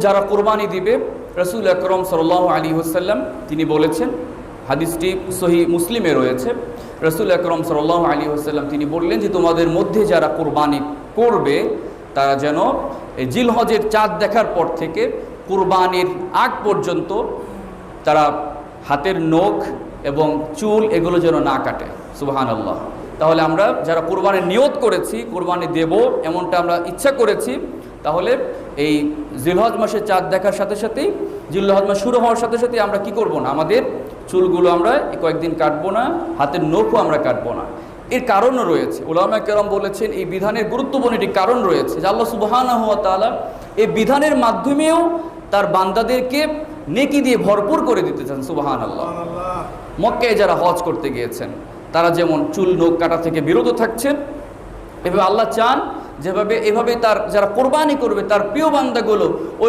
যারা কোরবানি দিবে, রাসূল আকরাম সাল্লাল্লাহু আলাইহি ওয়াসাল্লাম তিনি বলেছেন, হাদিসটি সহিহ মুসলিমে রয়েছে, রাসূল আকরাম সাল্লাল্লাহু আলাইহি ওয়াসাল্লাম তিনি বললেন যে তোমাদের মধ্যে যারা কোরবানি করবে তারা যেন জিলহজের চাঁদ দেখার পর থেকে কোরবানির আগ পর্যন্ত তারা হাতের নখ এবং চুল এগুলো যেন না কাটে। সুবহানাল্লাহ। তাহলে আমরা যারা কোরবানির নিয়ত করেছি, কোরবানি দেব এমনটা আমরা ইচ্ছা করেছি, তাহলে এই জিলহজ মাসে চাঁদ দেখার সাথে সাথেই, জিলহজ মাস শুরু হওয়ার সাথে সাথেই আমরা কি করব না, আমাদের চুলগুলো আমরা কয়েকদিন কাটবো না, হাতের নখও আমরা কাটবো না। এর কারণও রয়েছে, উলামায়ে কেরাম বলেছেন এই বিধানের গুরুত্বপূর্ণ একটি কারণ রয়েছে যে আল্লাহ সুবহানাহু ওয়া তাআলা এই বিধানের মাধ্যমেও তার বান্দাদেরকে নেকি দিয়ে ভরপুর করে দিতে চান। সুবহানাল্লাহ। মক্কায় যারা হজ করতে গিয়েছেন তারা যেমন চুল নখ কাটা থেকে বিরত থাকছেন, এভাবে আল্লাহ চান যেভাবে এভাবে তার যারা কোরবানি করবে তার প্রিয় বান্দাগুলো ওই